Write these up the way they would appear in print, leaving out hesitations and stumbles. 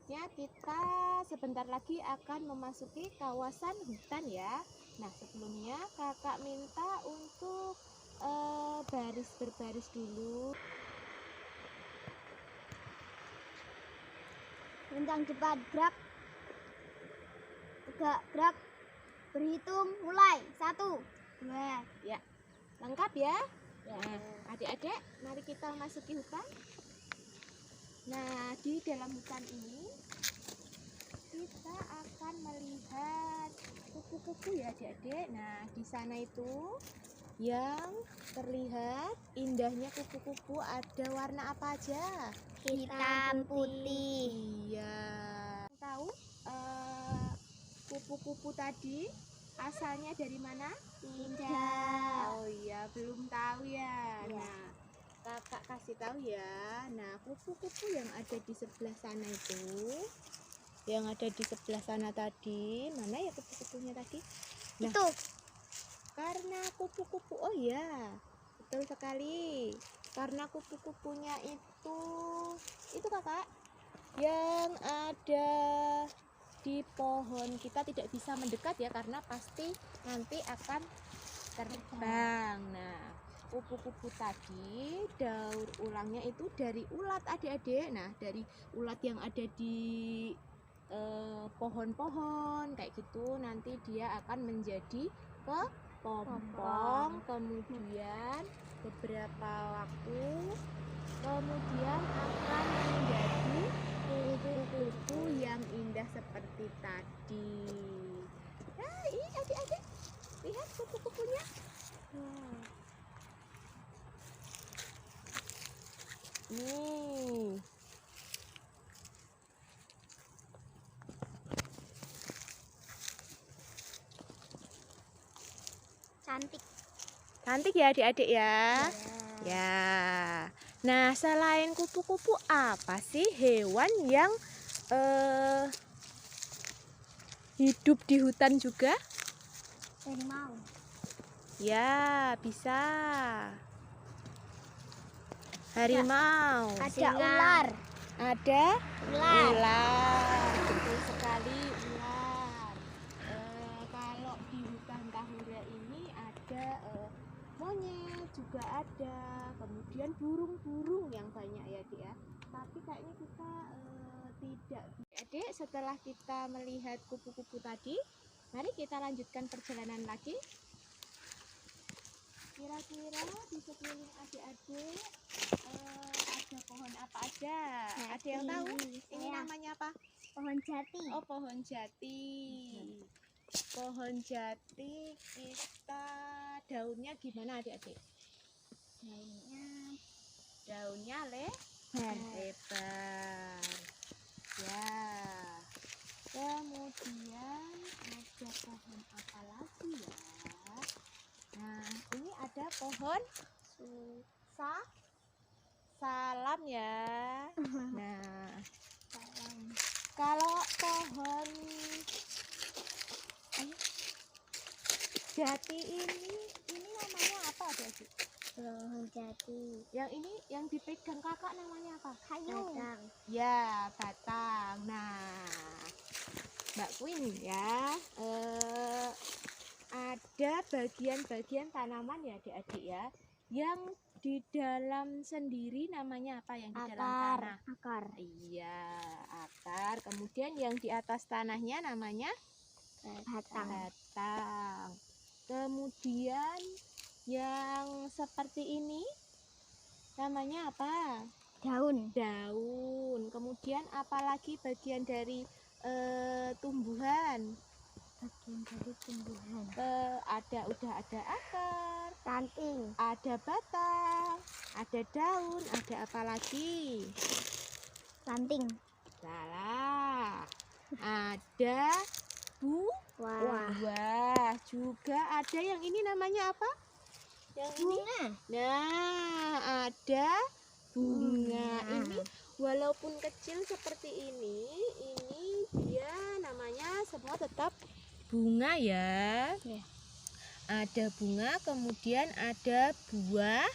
Selanjutnya kita sebentar lagi akan memasuki kawasan hutan ya. Nah, sebelumnya kakak minta untuk baris berbaris dulu. Rencang cepat, gerak. 3, gerak. Berhitung, mulai. 1, 2. Ya, lengkap ya. Nah, adik-adik, mari kita masuki hutan. Nah, di dalam hutan ini kita akan melihat kupu-kupu ya adik-adik. Nah, di sana itu yang terlihat indahnya kupu-kupu ada warna apa aja? Hitam, putih. Iya. Tahu kupu-kupu tadi asalnya dari mana? Tidak. Oh iya, belum tahu ya. Ya. Nah, kakak kasih tahu ya. Nah, kupu-kupu yang ada di sebelah sana itu, yang ada di sebelah sana tadi, mana ya kupu-kupunya tadi? Nah, Itu. karena kupu-kupu, oh ya, betul sekali. Karena kupu-kupunya itu kakak, yang ada di pohon, kita tidak bisa mendekat ya karena pasti nanti akan terbang. Nah, kupu-kupu tadi daur ulangnya itu dari ulat adik-adik. Nah, dari ulat yang ada di pohon-pohon kayak gitu, nanti dia akan menjadi kepompong, kemudian beberapa waktu kemudian akan menjadi kupu-kupu yang indah seperti tadi. Nah, ini adik-adik, lihat kupu-kupunya. Nih. Cantik. Cantik ya adik-adik ya. Ya. Nah, selain kupu-kupu, apa sih hewan yang hidup di hutan juga? Harimau. Ya, bisa. Harimau. Ada ular. Ada Ular. ular. Betul sekali, ular. Kalau di hutan Tahura ini ada monyet juga ada, kemudian burung-burung yang banyak ya Dik ya. Tapi kayaknya kita tidak. Adik, setelah kita melihat kupu-kupu tadi, mari kita lanjutkan perjalanan lagi. Kira-kira di sekeliling adik-adik ada pohon apa aja? Ada yang tahu? Ini namanya apa? Pohon jati. Oh, pohon jati. Pohon jati kita daunnya gimana adik-adik? Daunnya lebar. Ya. Kemudian ada pohon apa lagi ya? Nah, ini ada pohon salam ya. Nah, kalau pohon jati ini namanya apa adik? Pohon jati. Yang ini yang dipegang kakak namanya apa? Kayu. Ya, batang. Nah, Mbak Queen ya, ada bagian-bagian tanaman ya adik-adik ya, yang di dalam sendiri namanya apa, yang di dalam tanah? Akar. Iya, akar. Kemudian yang di atas tanahnya namanya batang. Kemudian yang seperti ini namanya apa? Daun. Kemudian apalagi bagian dari tumbuhan? Udah ada akar, Ranting. ada batang, ada daun, ada apa lagi? Ranting. Salah. Ada buah. Juga ada yang ini namanya apa? Yang Bunga. ini? Nah, ada bunga. Ini walaupun kecil seperti ini dia namanya semua tetap bunga ya. Ada bunga, kemudian ada buah,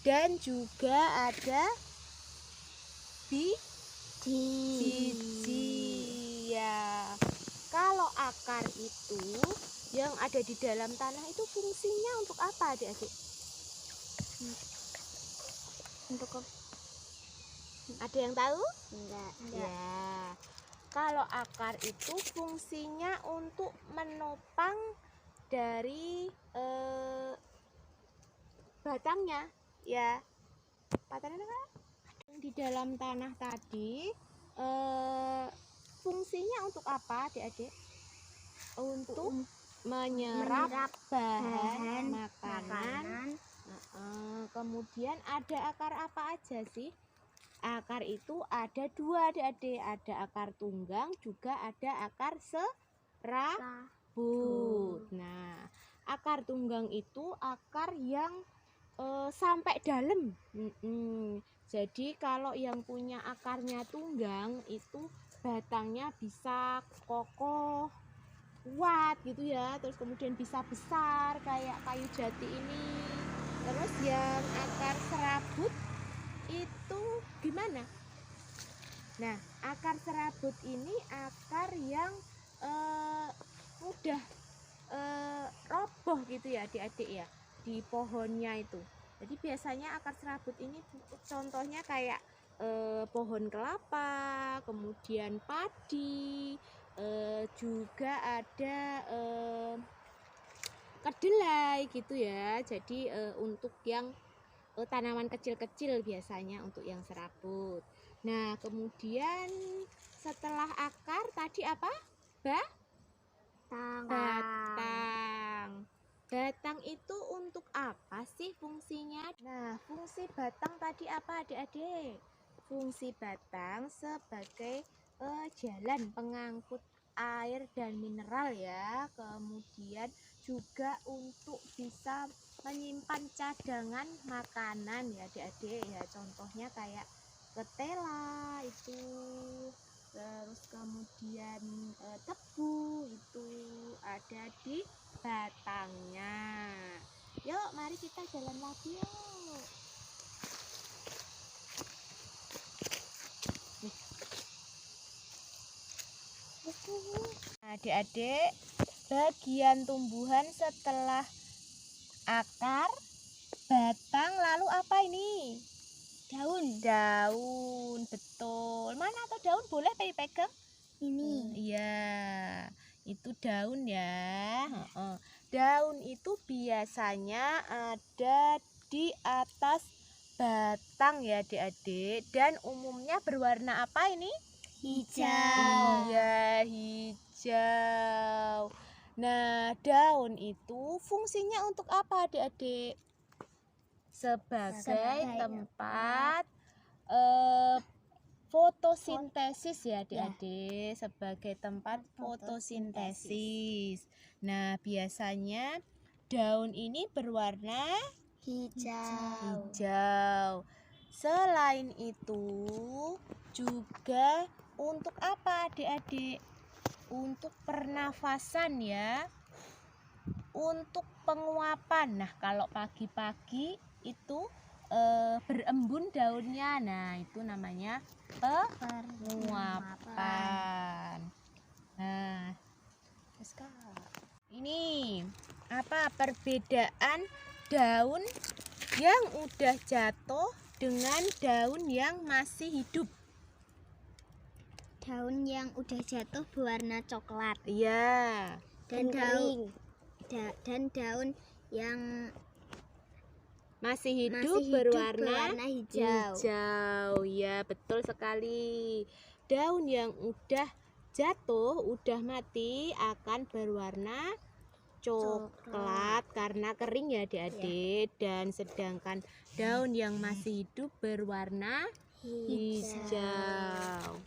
dan juga ada biji. akar itu yang ada di dalam tanah itu fungsinya untuk apa, adik-adik? Untuk apa? Ada yang tahu? Enggak. Ya, kalau akar itu fungsinya untuk menopang dari batangnya, ya. Batangnya kan di dalam tanah tadi, fungsinya untuk apa, adik-adik? Untuk menyerap bahan makanan. Kemudian ada akar apa aja sih? Akar itu ada dua, adik-adik. Ada akar tunggang, juga ada akar serabut. Nah, akar tunggang itu akar yang sampai dalam. Jadi kalau yang punya akarnya tunggang itu batangnya bisa kokoh, kuat gitu ya. Terus kemudian bisa besar kayak kayu jati ini. Terus yang akar serabut itu gimana? Nah, akar serabut ini akar yang mudah roboh gitu ya, adik-adik ya, di pohonnya itu. Jadi biasanya akar serabut ini contohnya kayak pohon kelapa, kemudian padi, juga ada kedelai gitu ya. Jadi untuk yang tanaman kecil-kecil biasanya untuk yang serabut. Nah, kemudian setelah akar tadi apa? Batang. Batang itu untuk apa sih fungsinya? Nah, fungsi batang tadi apa, adik-adik? Fungsi batang sebagai jalan pengangkut air dan mineral ya. Kemudian juga untuk bisa menyimpan cadangan makanan ya, adik-adik ya. Contohnya kayak ketela itu, terus kemudian tebu itu ada di batangnya. Yuk, mari kita jalan lagi yuk. Adik-adik, bagian tumbuhan setelah akar, batang, lalu apa ini? Daun, betul. Mana tuh daun? Boleh pegang? Ini. Iya, itu daun ya. Daun itu biasanya ada di atas batang ya, adik-adik. Dan umumnya berwarna apa ini? Hijau. Iya, hijau. Nah, daun itu fungsinya untuk apa, adik-adik? Sebagai tempat fotosintesis ya, adik-adik. Sebagai tempat fotosintesis. Nah, biasanya daun ini berwarna hijau. Selain itu juga untuk apa, adik-adik? Untuk pernafasan ya. Untuk penguapan. Nah, kalau pagi-pagi itu berembun daunnya. Nah, itu namanya penguapan. Nah, ini apa perbedaan daun yang udah jatuh dengan daun yang masih hidup? Daun yang udah jatuh berwarna coklat. Iya. Dan kering. Dan daun yang masih hidup berwarna hijau. Ya, betul sekali. Daun yang udah jatuh, udah mati akan berwarna coklat karena kering ya, adik-adik. Dan sedangkan daun yang masih hidup berwarna hijau.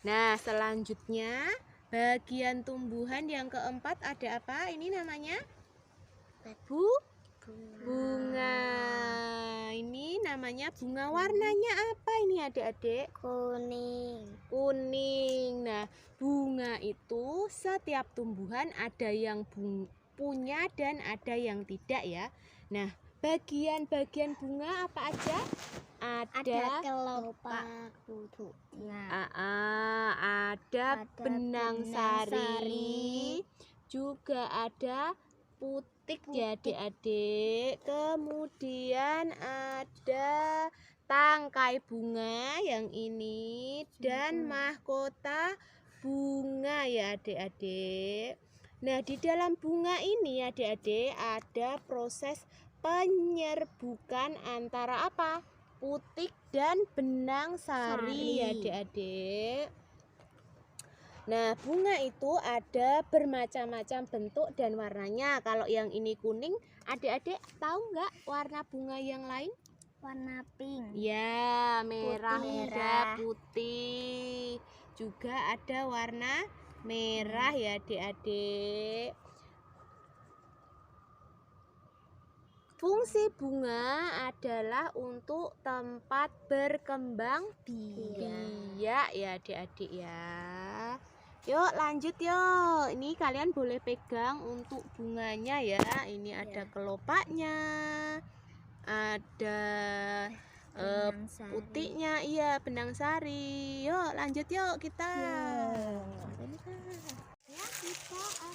Nah, selanjutnya bagian tumbuhan yang keempat ada apa? Ini namanya bunga. Ini namanya bunga. Warnanya apa ini, adik-adik? Kuning. Nah, bunga itu setiap tumbuhan ada yang punya dan ada yang tidak ya. Nah, bagian-bagian bunga apa aja? Ada kelopak duduknya. Ada ada benang sari, juga ada putik ya adik-adik. Kemudian ada tangkai bunga yang ini dan mahkota bunga ya adik-adik. Nah, di dalam bunga ini adik-adik ada proses penyerbukan antara apa? Putik dan benang sari ya adik-adik. Nah, bunga itu ada bermacam-macam bentuk dan warnanya. Kalau yang ini kuning, adik-adik tahu nggak warna bunga yang lain? Warna pink. Ya, merah muda, Merah. putih. Juga ada warna merah ya adik-adik. Fungsi bunga adalah untuk tempat berkembang biak ya adik-adik ya. Yuk lanjut yuk. Ini kalian boleh pegang untuk bunganya ya. Ini ada kelopaknya, ada putiknya, iya benang sari. Yuk lanjut yuk kita. Ya, kita akan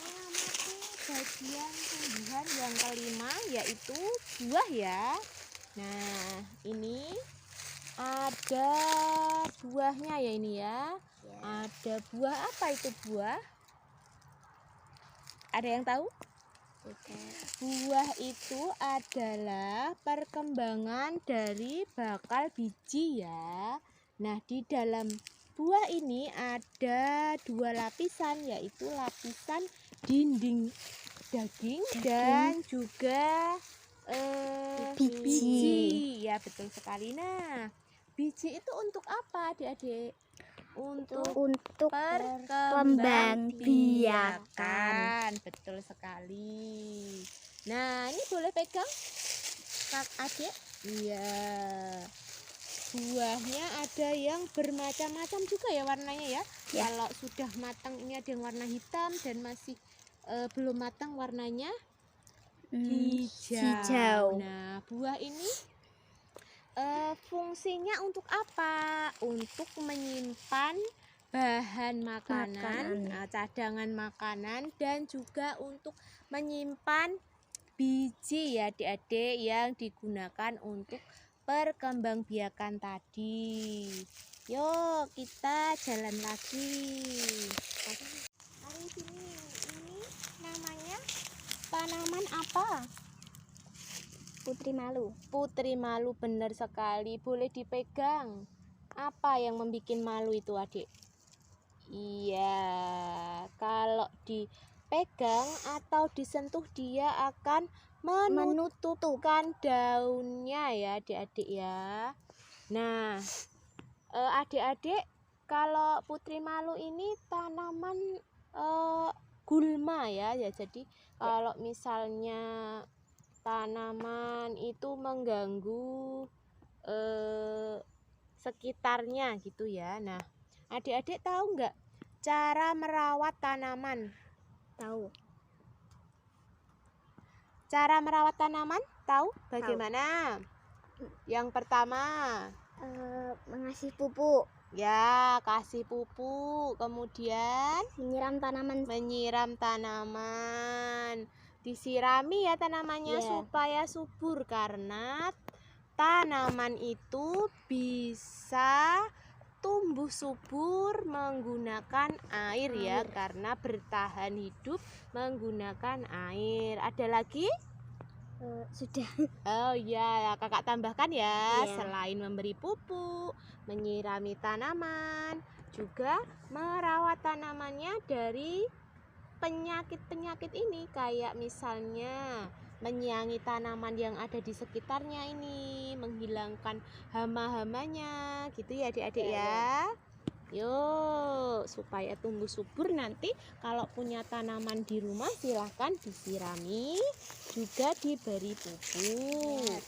mengamati bagian tumbuhan yang kelima, yaitu buah ya. Nah, ini ada buahnya ya ini ya. Ada buah apa itu buah? Ada yang tahu? Buah itu adalah perkembangan dari bakal biji ya. Nah, di dalam buah ini ada dua lapisan, yaitu lapisan dinding daging dan juga biji. Ya, betul sekali. Nah, biji itu untuk apa adik-adik? Untuk perkembang biakan. Betul sekali. Nah, ini boleh pegang Kak adik? Iya. Buahnya ada yang bermacam-macam juga ya warnanya ya. Kalau sudah matang ini ada yang warna hitam dan masih belum matang warnanya hijau. Nah, buah ini fungsinya untuk apa? Untuk menyimpan bahan makanan, cadangan makanan, dan juga untuk menyimpan biji ya adik-adik yang digunakan untuk perkembangbiakan tadi. Yuk kita jalan lagi. Hari ini namanya tanaman apa? Putri malu. Putri malu, benar sekali. Boleh dipegang. Apa yang membuat malu itu adik? Iya, kalau dipegang atau disentuh dia akan menutupkan daunnya ya adik-adik ya. Nah, adik-adik, kalau putri malu ini tanaman gulma ya. Jadi kalau misalnya tanaman itu mengganggu sekitarnya gitu ya. Nah, adik-adik tahu nggak cara merawat tanaman? Tahu. Cara merawat tanaman tahu bagaimana? Yang pertama Mengasih pupuk. ya, kasih pupuk. Kemudian Menyiram tanaman. Disirami ya tanamannya supaya subur, karena tanaman itu bisa tumbuh subur menggunakan air ya, karena bertahan hidup menggunakan air. Ada lagi? Sudah. Oh ya, kakak tambahkan ya. Selain memberi pupuk, menyirami tanaman, juga merawat tanamannya dari penyakit-penyakit ini, kayak misalnya menyiangi tanaman yang ada di sekitarnya ini, menghilangkan hama-hamanya gitu ya adik-adik ya. Yuk, supaya tumbuh subur, nanti kalau punya tanaman di rumah silahkan disirami, juga diberi pupuk.